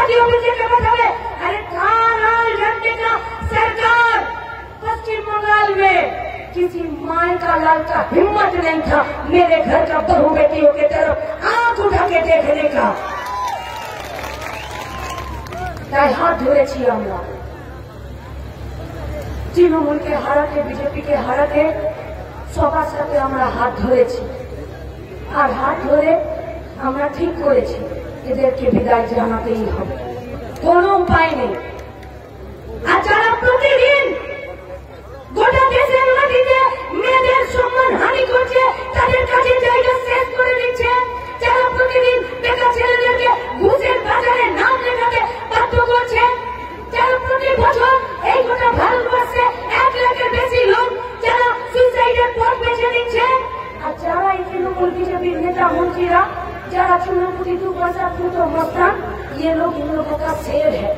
Party office के बतावे। अरे थाना जनता का सरकार पश्चिम बंगाल में किसी माँ का लाल का हिम्मत नहीं था मेरे घर का बहू बेटियों की तरफ आंख उठा के देखने का। তাই হাত ধরেছি আমরা তৃণমূলকে হারাতে বিজেপিকে হারাতে সবার সাথে আমরা হাত ধরেছি আর হাত ধরে আমরা ঠিক করেছি এদেরকে বিদায় জানাতেই হবে, কোনো উপায় নেই। আর যারা প্রতিদিন গোটা দেশের মাটিতে মেয়েদের সম্মান হানি করছে তাদের কাজের জায়গা শেষ করে দিচ্ছে, যারা প্রতিদিন বেকার ছেলেদেরকে ঘুষের বাজারে নাম লেখাতে বাধ্য করছে, যারা প্রতি বছর এই গোটা ভারতবর্ষে 1 লাখের বেশি লোক যারা সুইসাইডের পথ বেছে নিচ্ছে, আর যারা এই তৃণমূল বিজেপির নেতা মন্ত্রীরা যারা চুনপুরি 2 পয়সা ফুটো মস্তান, ये लोग इन लोगों का शेर है।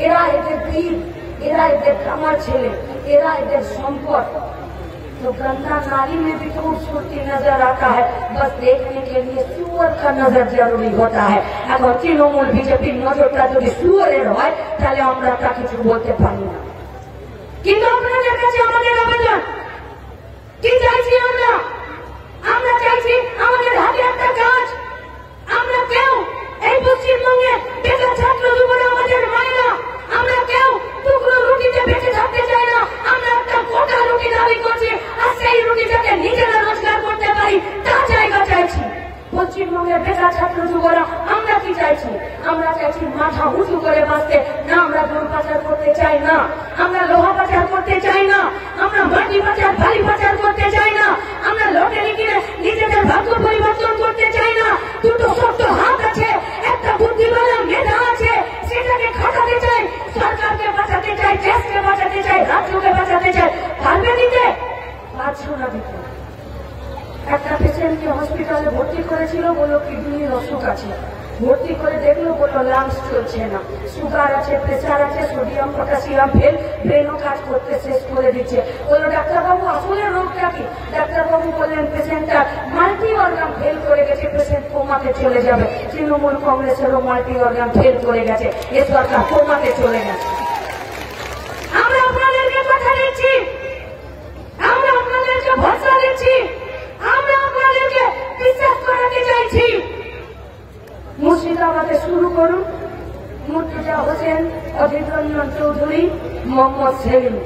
এরা এদের বীর, এরা এদের কামার ছেলে, এরা এদের সম্পদ। तो गंगा नाली में भी खूबसूरती नजर आता है, बस देखने के लिए सुअर का नजर जरूरी होता है। এখন তৃণমূল বিজেপির নজরটা যদি সুअরের হয় তাহলে আমরা তা কিছু বলতে পারি না। কিন্তু আপনাদের কাছে আমাদের আবেদন কি চাইছি আমরা? আমরা চাইছি আমাদের হাতে একটা কাজ। আমরা কেউ এই পশ্চিমবঙ্গে বেকার ছাত্র যুবরা আমাদের মায়েরা আমরা কেউ টুকরো রুটিতে বেঁচে থাকতে চাই না। আমরা একটা গোটা রুটি দাবি করছি আর সেই রুটিটাকে নিজেরা রোজগার করতে পারি তা জায়গা চাইছি। পশ্চিমবঙ্গের বেকার ছাত্র যুবরা আমরা কি চাইছি? আমরা চাইছি মাথা উঁচু করে বাঁচতে। না আমরা গরু পাচার করতে চাই না, আমরা লোহা পাচার করতে চাই না, আমরা মাটি পাচার বালি পাচার করতে চাই না, আমরা লটারি কিনে নিজেদের ভাগ্য পরিবর্তন করতে চাই না। দুটো শক্ত হাত আছে, একটা বুদ্ধিমানের মেধা আছে, সেটাকে খাটাতে চাই, সরকারকে বাঁচাতে চাই, দেশকে বাঁচাতে চাই, রাজ্যকে বাঁচাতে চাই। পারবে দিতে? পারছো না দিতে। একটা পেশেন্টকে হসপিটালে ভর্তি করেছিল, বললো কিডনির অসুখ আছে, ভর্তি করে দেখলো বললো লাংস চলছে না, সুগার আছে, প্রেসার আছে, সোডিয়াম পটাশিয়াম ফেল, ব্রেনও কাজ করতে শেষ করে দিচ্ছে। বললো ডাক্তারবাবু আসলে রোগটা কি? ডাক্তারবাবু বললেন পেশেন্টটা মাল্টি অর্গান ফেল করে গেছে, পেশেন্ট কোমাতে চলে যাবে। তৃণমূল কংগ্রেসেরও মাল্টি অর্গান ফেল করে গেছে, এ সরকার কোমাতে চলে গেছে। আমরা আপনাদেরকে কথা দিচ্ছি, আমরা আপনাদেরকে ভরসা দিচ্ছি, আমরা আপনাদেরকে বিশ্বাস করাতে চাইছি। মুর্শিদাবাদে শুরু করুন, মুর্তজা হোসেন, অধীর রঞ্জন চৌধুরী, মোহাম্মদ সেলিম।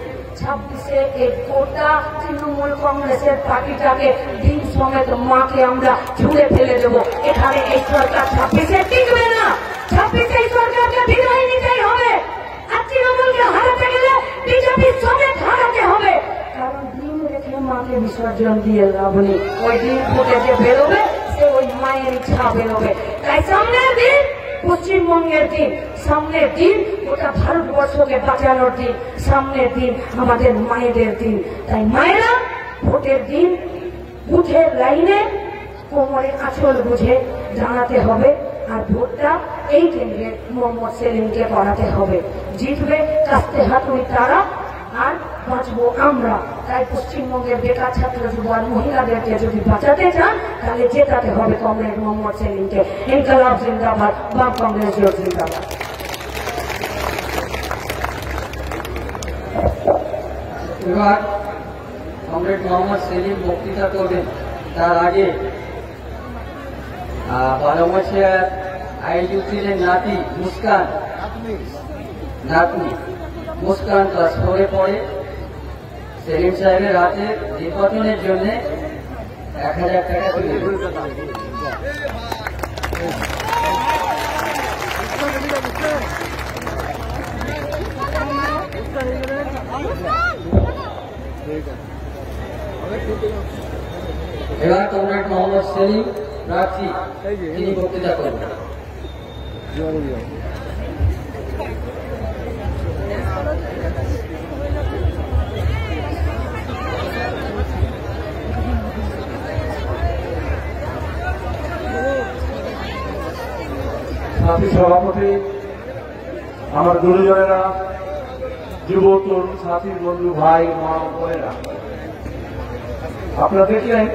26-এ এই গোটা তৃণমূল কংগ্রেসের পার্টিটাকে দিন সমেত মাকে আমরা ছুঁড়ে ফেলে দেব। এখানে এই সরকার 26-এ টিকবে না, 26-এ এই সরকারকে বিদায় নিতেই হবে। আর তৃণমূলকে হারাতে গেলে বিজেপি সমেত হারাতে হবে, কারণ দিন রেখে মাকে বিসর্জন দিয়ে লাভ নেই। ওই দিন ফুটে যে বেরোবে সে ওই মায়ের ইচ্ছা বেরোবে। তাই সামনের দিন পশ্চিমবঙ্গের দিন, সামনের দিন গোটা ভারতবর্ষকে বাঁচানোর দিন, সামনের দিন আমাদের মায়েদের দিন। তাই মায়েরা ভোটের দিন বুথের লাইনে কোমরে আঁচল বুঝে দাঁড়াতে হবে, আর ভোটটা এই কেন্দ্রে মোহাম্মদ সেলিমকে করাতে হবে। জিতবে কাস্তে হাতুড়ি তারা, আর বাঁচবো আমরা। তাই পশ্চিমবঙ্গের বেকার ছাত্র যুবক মহিলাদেরকে যদি বাঁচাতে চান তাহলে জেতাতে হবে কমরেড মোহাম্মদ সেলিমকে। ইনকলাব জিন্দাবাদ, বাম কংগ্রেস জোট জিন্দাবাদ। এবার কমরেড মোহাম্মদ সেলিম বক্তৃতা করবেন। তার আগে 12 বছর আইডিউটির নাতি মুস্কান, নাতনি মুস্কান ক্লাস 4-এ পড়ে। সেলিম সাহেবের হাতে নির্বাচনের জন্য 1000 টাকা তুলে এবার কমরেড মোহাম্মদ সেলিম প্রার্থী, তিনি বক্তৃতা করবেন। সাথী সভাপতি, আমার গুরুজনেরা, যুব তরুণ সাথী বন্ধু ভাই মা বোনেরা, আপনারা দেখলেন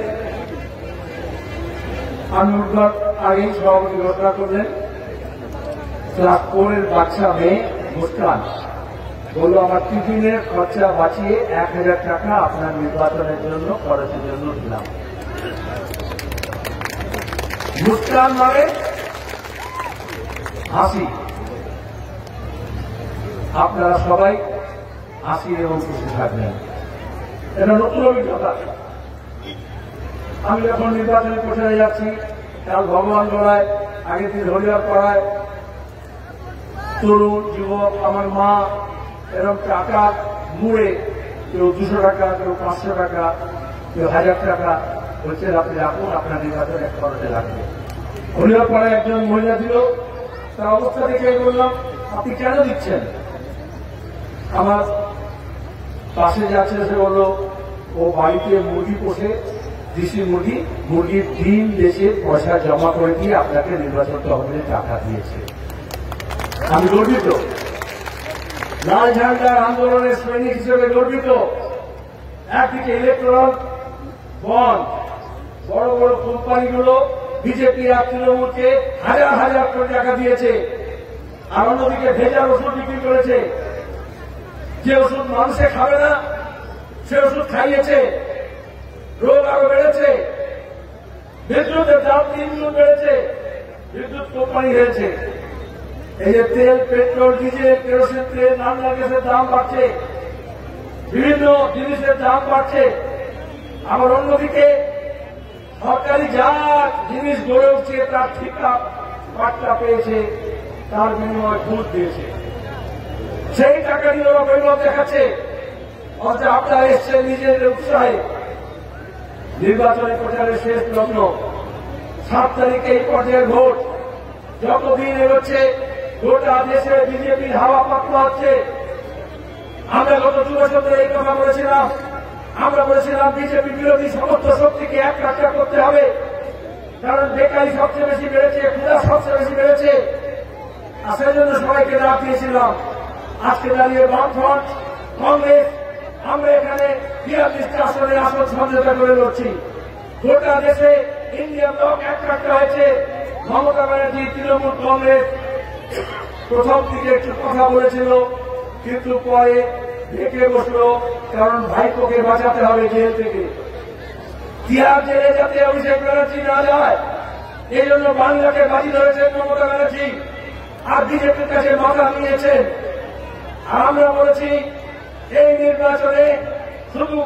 আমি উঠবার আগেই সভাপতি ঘোষণা করলেন ক্লাস 4 এর বাচ্চা মেয়ে মুস্কান বললো আমার টিফিনের খরচা বাঁচিয়ে 1000 টাকা আপনার নির্বাচনের জন্য খরচের জন্য দিলাম। মুস্কান মানে হাসি। আপনারা সবাই হাসি এবং খুশি থাকবেন, এটা নতুন অভিজ্ঞতা। আমি যখন নির্বাচনী প্রচারে যাচ্ছি, কাল ভগবান গড়ায়, আগের দিন হরিয়ার পাড়ায় তরুণ যুবক, আমার মা এরকম টাকা মুড়ে, কেউ 200 টাকা, কেউ 500 টাকা, কেউ 1000 টাকা বলছে আপনি রাখুন, আপনার নির্বাচনে খরচে লাগবে। হরিয়ার পাড়ায় একজন মহিলা দিল, তার অবস্থা দেখে বললাম আপনি কেন দিচ্ছেন? আমার পাশে যাচ্ছে সে বললো ও বাড়িতে মুরগি পোষে, দেশি মুরগির ডিম দেশে পয়সা জমা করে দিয়ে আপনাকে নির্বাচন তহবিলে টাকা দিয়েছে। আমি গর্বিত, লাল ঝান্ডার আন্দোলনের সৈনিক হিসেবে গর্বিত। একদিকে ইলেকট্রাল বন্ড, বড় বড় কোম্পানিগুলো বিজেপি আর তৃণমূলকে হাজার হাজার কোটি টাকা দিয়েছে, আর অন্যদিকে ভেজাল ওষুধ বিক্রি করেছে। যে ওষুধ মানুষে খাবে না সে ওষুধ খাইয়েছে, রোগ আরো বেড়েছে। বিদ্যুতের দাম 3 গুণ বেড়েছে, বিদ্যুৎ কোম্পানি হয়েছে। এই যে তেল, পেট্রোল, ডিজেল, কেরোসিন তেল, নানা গ্যাসের দাম বাড়ছে, বিভিন্ন জিনিসের দাম বাড়ছে। আবার অন্যদিকে সরকারি যা জিনিস গড়ে উঠছে তার ঠিকঠাক বার্তা পেয়েছে, তার বিনিময়ে ঘুষ দিয়েছে। সেই টাকা নিয়ে ওরা বৈভব দেখাচ্ছে। অথচ আপনারা এসছেন নিজের উৎসাহে। নির্বাচনী প্রচারের শেষ লগ্ন, 7 তারিখে এই পর্যায়ের ভোট। যতদিন এগোচ্ছে গোটা দেশে বিজেপির হাওয়া পাতলা হচ্ছে। আমরা গত 2 বছর ধরে এই কথা বলেছিলাম। আমরা বলেছিলাম বিজেপি বিরোধী সমস্ত শক্তিকে একটা করতে হবে, কারণ বেকারি সবচেয়ে বেশি বেড়েছে, ক্ষুধা সবচেয়ে বেশি বেড়েছে। আর সেই জন্য সবাইকে ডাক দিয়েছিলাম। আজকে দাঁড়িয়ে বামফ্রন্ট, কংগ্রেস, আমরা এখানে 42টা আসনে আসন সমঝোতা করে লড়ছি। গোটা দেশে ইন্ডিয়া ব্লক একটা হয়েছে। মমতা ব্যানার্জি, তৃণমূল কংগ্রেস প্রথম দিকে একটু কথা বলেছিল, কিন্তু পরে ঢেকে বসলো, কারণ ভাইপোকে বাঁচাতে হবে জেল থেকে। তিহার জেলে যাতে অভিষেক ব্যানার্জি না যায়, এই জন্য বাংলাকে বাজি ধরেছেন মমতা ব্যানার্জি, আর বিজেপির কাছে মাথা নিয়েছেন। আর আমরা বলেছি এই নির্বাচনে শুধু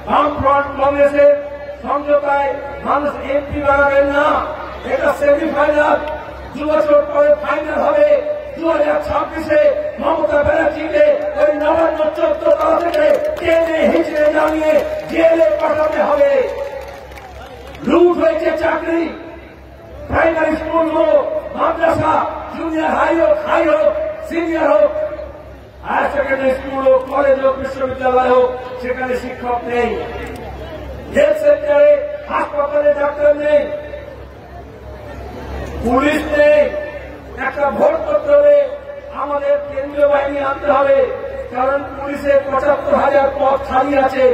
বামফ্রন্ট কংগ্রেসের সমঝোতায় মানুষ এমপি বানাবেন না, এটা সেমিফাইনাল। 2 বছর পরে ফাইনাল হবে। 2026-এ মমতা ব্যানার্জিকে ওই নবান্ন 14 তলা থেকে টেনে হিঁচড়ে নামিয়ে জেলে পাঠাতে হবে। লুট হয়েছে চাকরি, প্রাইমারি স্কুল হোক, মাদ্রাসা, জুনিয়র হাই হোক, সিনিয়র হোক, হায়ার সেকেন্ডারি স্কুল হোক, কলেজ হোক, বিশ্ববিদ্যালয় হোক, সেখানে শিক্ষক নেই। হেলথ সেন্টারে, হাসপাতালে ডাক্তার নেই, পুলিশ নেই। একটা ভোট করতে হলে আমাদের কেন্দ্রীয় বাহিনী আনতে হবে, কারণ পুলিশের 75,000 পদ খালি আছে।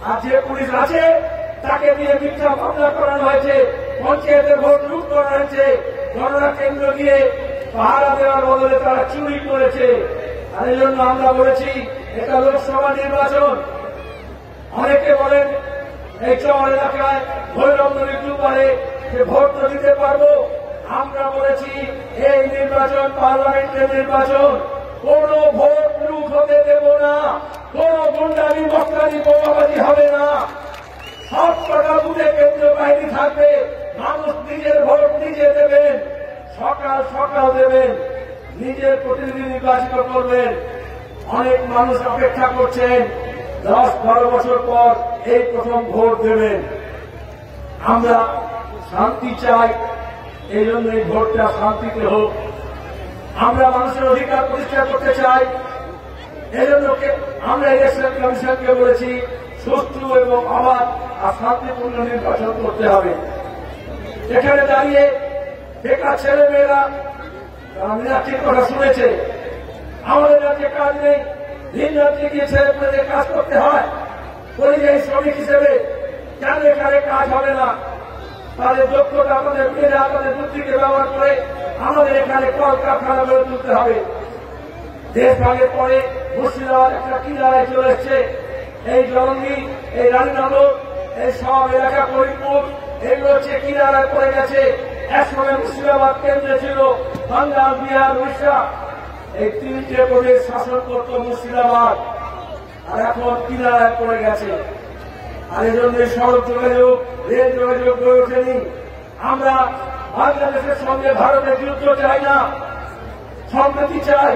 আর যে পুলিশ আছে তাকে দিয়ে মিথ্যা মামলা করানো হয়েছে, পঞ্চায়েতের ভোট লুট করা হয়েছে, গণনা কেন্দ্র দিয়ে পাহারা দেওয়ার বদলে তারা চুরি করেছে। আর এই জন্য আমরা বলেছি এটা লোকসভা নির্বাচন। অনেকে বলেন এই চর এলাকায় ভৈরব নদীর দুপারে যে ভোট তো দিতে পারবো। আমরা বলেছি এই নির্বাচন পার্লামেন্টের নির্বাচন, কোন ভোট লুট হতে দেব না, কোন গুন্ডামি মস্তানি বোমাবাজি হবে না। সব কটা বুথে কেন্দ্রীয় বাহিনী থাকবে, মানুষ নিজের ভোট নিজে দেবেন, সকাল সকাল দেবেন, নিজের প্রতিনিধি নির্বাচিত করবেন। অনেক মানুষ অপেক্ষা করছেন 10-12 বছর পর এই প্রথম ভোট দেবেন। আমরা শান্তি চাই, এই জন্য এই ভোটটা শান্তিতে হোক। আমরা মানুষের অধিকার প্রতিষ্ঠা করতে চাই, এই জন্য আমরা ইলেকশন কমিশনকে বলেছি সুষ্ঠু এবং অবাধ আর শান্তিপূর্ণ নির্বাচন করতে হবে। এখানে দাঁড়িয়ে বেকার ছেলে মেয়েরা মীনাক্ষীর কথা শুনেছে, আমাদের রাজ্যে কাজ নেই, ভিন রাজ্যে গিয়ে ছেলে মেয়েদের কাজ করতে হয় পরিযায়ী শ্রমিক হিসেবে। কেন এখানে কাজ হবে না? তাদের দক্ষতা, তাদের মেধা, তাদের বুদ্ধিকে ব্যবহার করে আমাদের এখানে কলকারখানা গড়ে তুলতে হবে। দেশ ভাগের পরে মুর্শিদাবাদ একটা কিনারায় চলে এসছে। এই জলঙ্গি, এই রানীনগর, এই সব এলাকা ফরিদপুর, এগুলো হচ্ছে কিনারায় পড়ে গেছে। একসময় মুর্শিদাবাদ কেন্দ্রে ছিল বাংলা, বিহার, উড়িষ্যা, এই তিনটে প্রদেশ শাসন করত মুর্শিদাবাদ, আর এখন কিনারায় পড়ে গেছে। আর এই জন্য সড়ক যোগাযোগ, রেল যোগাযোগ গড়ে ওঠেনি। আমরা বাংলাদেশের সঙ্গে ভারতের যুদ্ধ চাই না, সম্প্রীতি চাই।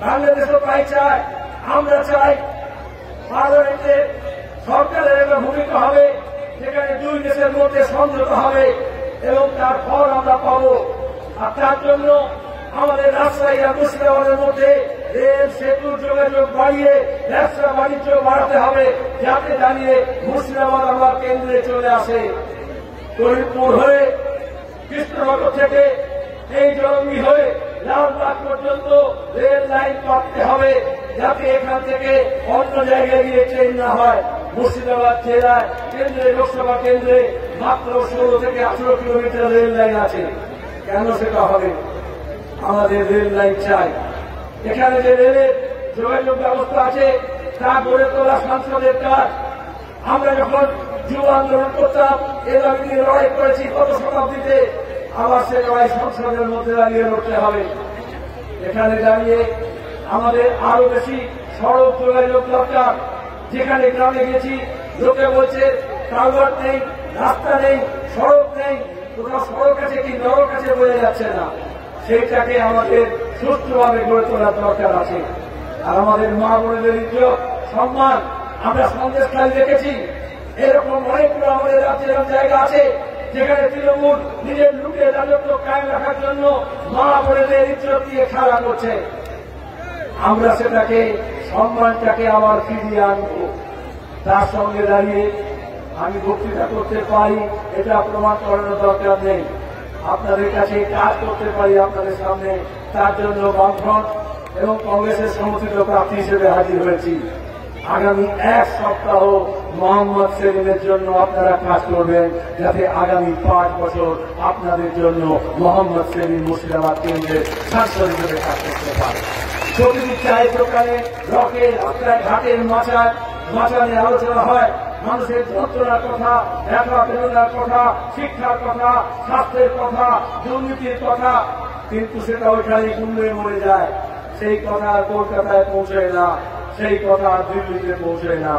বাংলাদেশও তাই চায়। আমরা চাই পার্লামেন্টে সরকারের একটা ভূমিকা হবে, যেখানে দুই দেশের মধ্যে সমঝোতা হবে এবং তার ফল আমরা পাবো। আর তার জন্য আমাদের রাজশাহী আর মুর্শিদাবাদের মধ্যে রেল সেতুর যোগাযোগ বাড়িয়ে ব্যবসা বাণিজ্য বাড়াতে হবে, যাতে দাঁড়িয়ে মুর্শিদাবাদ আমার কেন্দ্রে চলে আসে। ফরিদপুর হয়ে কৃষ্ণনগর থেকে এই জলঙ্গি হয়ে লালবাগ পর্যন্ত রেল লাইন পাততে হবে, যাতে এখান থেকে অন্য জায়গায় গিয়ে ট্রেন না হয়। মুর্শিদাবাদ জেলায় কেন্দ্রে, লোকসভা কেন্দ্রে মাত্র 16 থেকে 18 কিলোমিটার রেল লাইন আছে। কেন সেটা হবে? আমাদের রেল লাইন চাই। এখানে যে রেলের যোগাযোগ ব্যবস্থা আছে তা গড়ে তোলা সাংসদের কাজ। আমরা যখন যুব আন্দোলন করতাম, এ দাবি নিয়ে লড়াই করেছি গত শতাব্দীতে, আবার সে লড়াই সংসদের মধ্যে দাঁড়িয়ে লড়তে হবে। এখানে দাঁড়িয়ে আমাদের আরো বেশি সড়ক যোগাযোগ দরকার। যেখানে গ্রামে গেছি, লোকে বলছে কালভার্ট নেই, রাস্তা নেই, সড়ক নেই, কোথাও সড়ক আছে কি নরক আছে বোঝা যাচ্ছে না। সেইটাকে আমাদের সুষ্ঠুভাবে গড়ে তোলার দরকার আছে। আর আমাদের মা বোনেদের ইজ্জত, সম্মান, আমরা সন্দেশখালী দেখেছি। এরকম অনেকগুলো আমাদের রাজ্যের জায়গা আছে যেখানে তৃণমূল নিজের লুটে রাজত্ব কায়েম রাখার জন্য মা বোনেদের ইজ্জত দিয়ে খেলা করছে। আমরা সেটাকে, সম্মানটাকে আবার ফিরিয়ে আনবো। তার সঙ্গে দাঁড়িয়ে আমি বক্তৃতা করতে পারি, এটা প্রমাণ করানোর দরকার নেই। আপনাদের কাছে কাজ করতে পারি আপনাদের সামনে, তার জন্য বামফ্রন্ট এবং কংগ্রেসের সমর্থিত প্রার্থী হিসেবে হাজির হয়েছি। আগামী এক সপ্তাহ মোহাম্মদ সেলিমের জন্য আপনারা কাজ করবেন, যাতে আগামী 5 বছর আপনাদের জন্য মোহাম্মদ সেলিম মুর্শিদাবাদ কেন্দ্রের সাংসদ হিসেবে কাজ করতে পারে। প্রতিটি চায়ের দোকানে, রকে, রাস্তায়, ঘাটের মাচানে আলোচনা হয় মানুষের যন্ত্রণার কথা, ব্যথা বেদনার কথা, শিক্ষার কথা, স্বাস্থ্যের কথা, দুর্নীতির কথা, কিন্তু সেটা ওইখানে গুমড়ে মরে যায়। সেই কথা কলকাতায় পৌঁছায় না, সেই কথা দিল্লিতে পৌঁছায় না।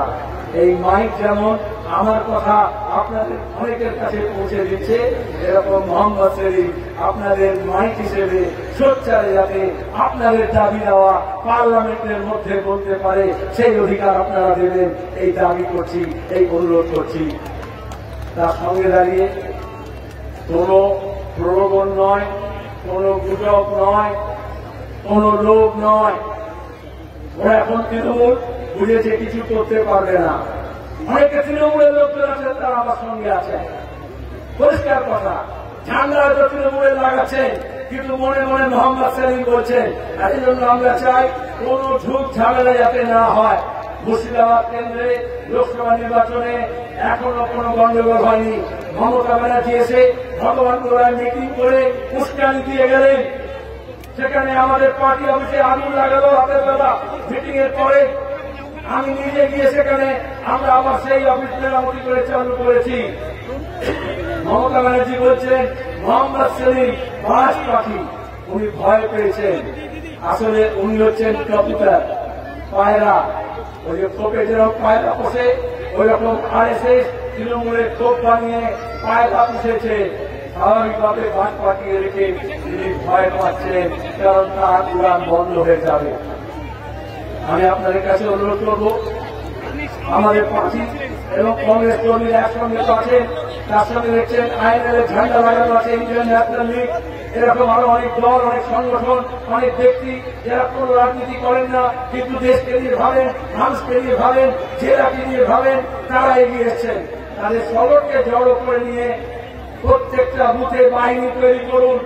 এই মাইক যেমন আমার কথা আপনাদের অনেকের কাছে পৌঁছে দিচ্ছে, এরকম মোহাম্মদ সেলিম আপনাদের মাইক হিসেবে সোচ্চারে যাতে আপনাদের দাবি দেওয়া পার্লামেন্টের মধ্যে বলতে পারে, সেই অধিকার আপনারা দেবেন, এই দাবি করছি, এই অনুরোধ করছি। তার সঙ্গে দাঁড়িয়ে কোনো প্রলোভন নয়, কোনো গুজব নয়, কোনো লোভ নয়। ওরা এখন তৃণমূল বুঝেছে কিছু করতে পারবে না। অনেকে তৃণমূলের লোকজন আছে, তারা আমার সঙ্গে আছে, পরিষ্কার কথা। ঝান্ডা হয়তো তৃণমূলের লাগাচ্ছেন, কিন্তু মনে মনে মোহাম্মদ সেলিম বলছেন। আর এই জন্য আমরা চাই কোনো ঝুঁক ঝামেলা যাতে না হয়। মুর্শিদাবাদ কেন্দ্রে লোকসভা নির্বাচনে এখনো কোনো গন্ডগোল হয়নি। মমতা ব্যানার্জি এসে ভগবান গোড়ায় মিটিং করে উস্কানি দিয়ে গেলেন। সেখানে আমাদের পার্টি অফিসে আগুন লাগালো রাতের বেলা মিটিং এর পরে। আমি নিজে গিয়ে সেখানে আমরা আবার সেই অফিস মেরামতি করে চালু করেছি। মমতা ব্যানার্জি বলছেন মোহাম্মদ সেলিম বাস পাখি, উনি ভয় পেয়েছেন। আসলে উনি হচ্ছেন কবুতর, পায়রা। ওই যে খোপে যেরকম পায়রা পোষে, ওই রকম আরএসএস তৃণমূলের খোপ বানিয়ে পায়রা পুষেছে। স্বাভাবিকভাবে বাস পাঠিয়ে রেখে তিনি ভয় পাচ্ছেন, কারণ তার উড়ান বন্ধ হয়ে যাবে। আমি আপনাদের কাছে অনুরোধ করব, আমাদের পার্টি এবং কংগ্রেস কর্মীরা একসঙ্গে আছে, তার সঙ্গে দেখছেন আইএনএল এর ঝান্ডা লাগানো আছে, ইন্ডিয়ান ন্যাশনাল লীগ, এরকম আরো অনেক দল, অনেক সংগঠন, অনেক ব্যক্তি যারা কোন রাজনীতি করেন না, কিন্তু দেশকে নিয়ে ভাবেন, মানুষকে নিয়ে ভাবেন, জেলাকে নিয়ে ভাবেন, তারা এগিয়ে এসছেন। তাদের সকলকে জড়ো করে নিয়ে প্রত্যেকটা বুথে বাহিনী তৈরি করুন।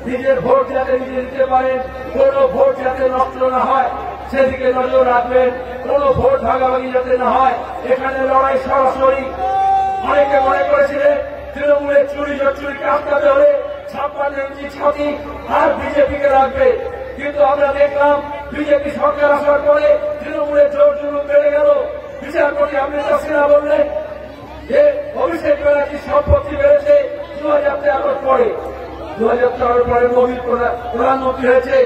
নিজের ভোট যাতে নিজে দিতে পারেন, কোন ভোট যাতে নষ্ট না হয় সেদিকে নজর রাখবেন। কোন ভোট ভাগাভাগি যাতে না হয়। এখানে লড়াই সরাসরি। অনেকে মনে করেছিলেন তৃণমূলের চুরি কাটতে হলে 56 ইঞ্চি ছাতি আর বিজেপিকে রাখবে। কিন্তু আমরা দেখলাম বিজেপি সরকার আসার পরে তৃণমূলের জোর জুলুম বেড়ে গেল। বিচারপতি অমৃতা সিনহা বললেন যে অভিষেক ব্যানার্জির সম্পত্তি বেড়েছে 2013 পরে। 2013 পরে মোদী প্রধানমন্ত্রী হয়েছে,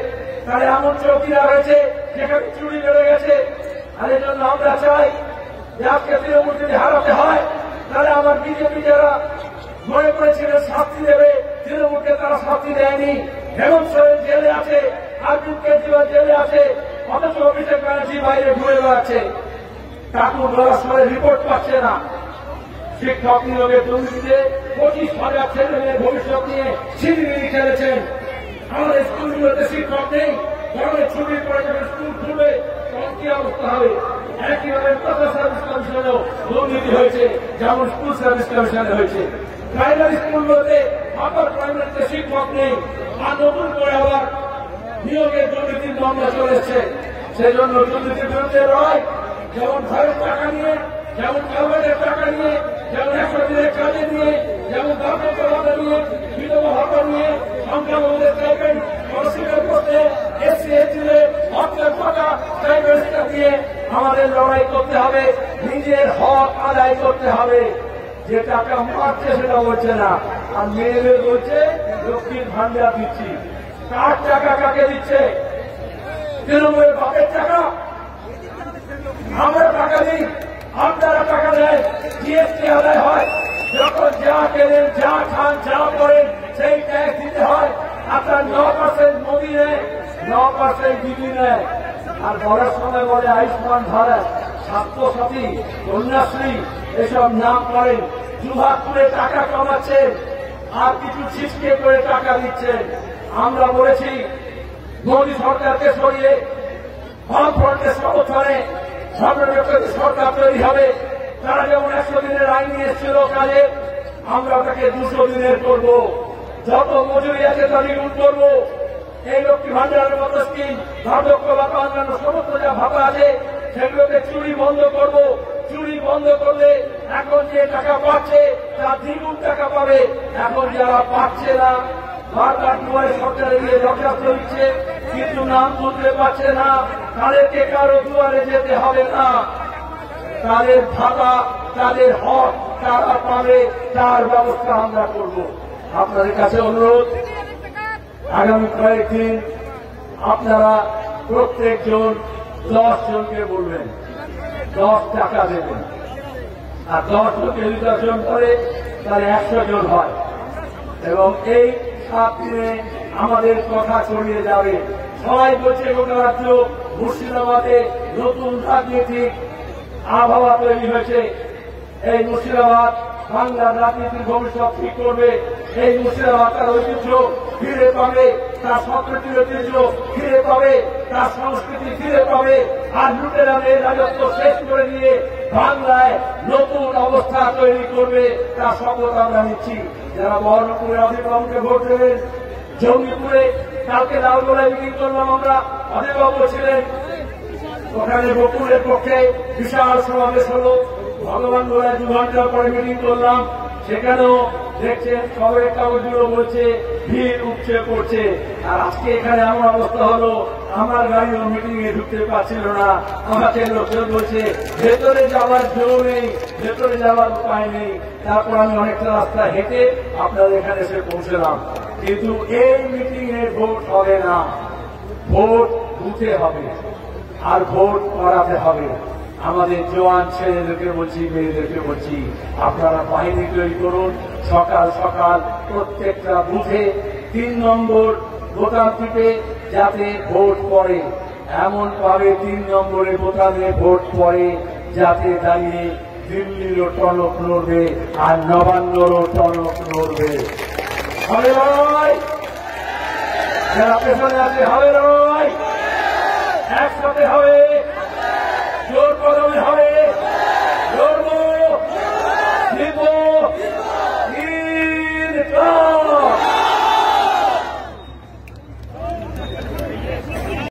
তাহলে এমন চৌকিদার হয়েছে যেখানে চুরি বেড়ে গেছে। আর এই জন্য আমরা চাই যে আজকে তৃণমূল যদি হারাতে হয় তাহলে আমার বিজেপি যারা মনে করেছিলেন শাস্তি দেবে, তৃণমূলকে তারা শাস্তি দেয়নি। হেমন্ত সোরেন জেলে আছে, অরবিন্দ কেজরিওয়াল জেলে আছে, অথচ অভিষেক ব্যানার্জি বাইরে ঘুরে বেড়াচ্ছে। কাকুর বলার রিপোর্ট পাচ্ছে না। শিক্ষক নিয়োগের দুর্নীতিতে 25,000 ছেলে মেয়ের ভবিষ্যৎ নিয়ে সিঁড়ি খেলেছেন। আমাদের স্কুলগুলোতে শিক্ষক নেই, গরমের ছুটির পরে যখন স্কুল খুলবে তখন কি অবস্থা হবে? একইভাবে সার্ভিস কমিশনেও দুর্নীতি হয়েছে, যেমন স্কুল সার্ভিস কমিশনে হয়েছে। প্রাইমারি স্কুলগুলোতে আপার প্রাইমারিতে শিক্ষক নেই, আর নতুন করে আবার নিয়োগের দুর্নীতির মামলা চলেছে। সেই জন্য দুর্নীতির বিরুদ্ধে লড়াই, যেমন ঘরের টাকা নিয়ে, যেমন গভর্নমেন্টের টাকা নিয়ে, যেমন 100 দিনের কাজে নিয়ে, যেমন দাম্পত্য ভাতা নিয়ে, বিধবা ভাতা নিয়ে, সংখ্যালঘুদের স্টাইপেন্ড অস্বীকার করতে, এসসি এসটিদের হকের টাকা স্টাইপেন্ডটা দিয়ে আমাদের লড়াই করতে হবে, নিজের হক আদায় করতে হবে। যে টাকা মারছে সেটা বলছে না, আর মেয়েদের বলছে লক্ষ্মীর ভান্ডার দিচ্ছি। কার টাকা কাকে দিচ্ছে? তৃণমূলের বাপের টাকা। আমরা টাকা দিই, আপনারা টাকা দেন, জিএসটি আদায় হয়। যখন যা কেনেন, যা খান, যা করেন সেই ট্যাক্স দিতে হয়। আপনার 9% মোদী নেয়, 9% দিদি নেয়। আর বলার সময় বলে আয়ুষ্মান ভারত, স্বাস্থ্যসাথী, কন্যাশ্রী এসব নাম করেন। জুহা করে টাকা কামাচ্ছেন আর কিছু ছিটকে করে টাকা দিচ্ছেন। আমরা বলেছি মোদী সরকারকে সরিয়ে বামফ্রন্টের সমর্থনে সর্বনিরপেক্ষ সরকার তৈরি হবে। তারা যেমন 100 দিনের আইন নিয়ে এসেছিল কাজে, আমরা তাকে 200 দিনের করব। যত মজুরি আছে তা দ্বিগুণ করব। এই লক্ষ্মী ভান্ডারের মতো স্কিম, বার্ধক্য ভাতা, অন্যান্য সমস্ত যা ভাতা আছে সেগুলোকে চুরি বন্ধ করব। চুরি বন্ধ করলে এখন যে টাকা পাচ্ছে তার দ্বিগুণ টাকা পাবে। এখন যারা পাচ্ছে না, বারবার দুয়ারে সরকারে গিয়ে দরখাস্ত দিচ্ছে কিন্তু নাম তুলতে পারছে না, তাদেরকে কারো দুয়ারে যেতে হবে না। তাদের ভাতা, তাদের হক তারা পাবে, তার ব্যবস্থা আমরা করব। আপনাদের কাছে অনুরোধ, আগামী কয়েকদিন আপনারা প্রত্যেকজন 10 জনকে বলবেন 10 টাকা দেবেন। আর 10 লোকে যদি 10 জন করে তাহলে 100 জন হয়। এবং এই 7 দিনে আমাদের কথা ছড়িয়ে যাবে। সবাই বলছে গোটা রাজ্য মুর্শিদাবাদে নতুন রাজনীতিক আবহাওয়া তৈরি হয়েছে। এই মুর্শিদাবাদ বাংলার রাজনীতির ভবিষ্যৎ ঠিক করবে। এই মুর্শিদাবাদ তার ঐতিহ্য ফিরে পাবে, তার সংস্কৃতির ঐতিহ্য ফিরে পাবে, তার সংস্কৃতি ফিরে পাবে। আর লুটেরাদের রাজত্ব শেষ করে দিয়ে বাংলায় নতুন অবস্থা তৈরি করবে, তার শপথ আমরা নিচ্ছি। যারা বহরমপুরে অধীরবাবুকে ভোট দেবেন, জঙ্গিপুরে কালকে লালগোলায় মিটিং করলাম আমরা, অধীরবাবু ছিলেন ওখানে, বকুলের পক্ষে বিশাল সমাবেশ হলো। ভগবান গোলায় 2 ঘন্টা পরে মিটিং করলাম, সেখানেও দেখছেন খবরের কাগজগুলো বলছে ভিড় উপচে পড়ছে। আর আজকে এখানে এমন অবস্থা হলো, আমার গাড়িও মিটিং এ ঢুকতে পারছিল না। আমাকে লোকজন বলছে ভেতরে যাওয়ার জো নেই, ভেতরে যাওয়ার উপায় নেই। তারপর আমি অনেকটা রাস্তা হেঁটে আপনাদের এখানে এসে পৌঁছলাম। কিন্তু এই মিটিং এ ভোট হবে না, ভোট বুথে হবে, আর ভোট করাতে হবে। আমাদের জওয়ান ছেলেদেরকে বলছি, মেয়েদেরকে বলছি, আপনারা বাহিনী তৈরি করুন। সকাল সকাল প্রত্যেকটা বুথে 3 নম্বর বোতাম টিপে যাতে ভোট পড়ে, এমন ভাবে 3 নম্বরে বোতামে ভোট পড়ে যাতে দাঁড়িয়ে দিল্লিরও টনক নড়বে আর নবান্নরও টনক নড়বে। হবে নয়, যারা পেছনে আছে হবে নয়, একসাথে হবে।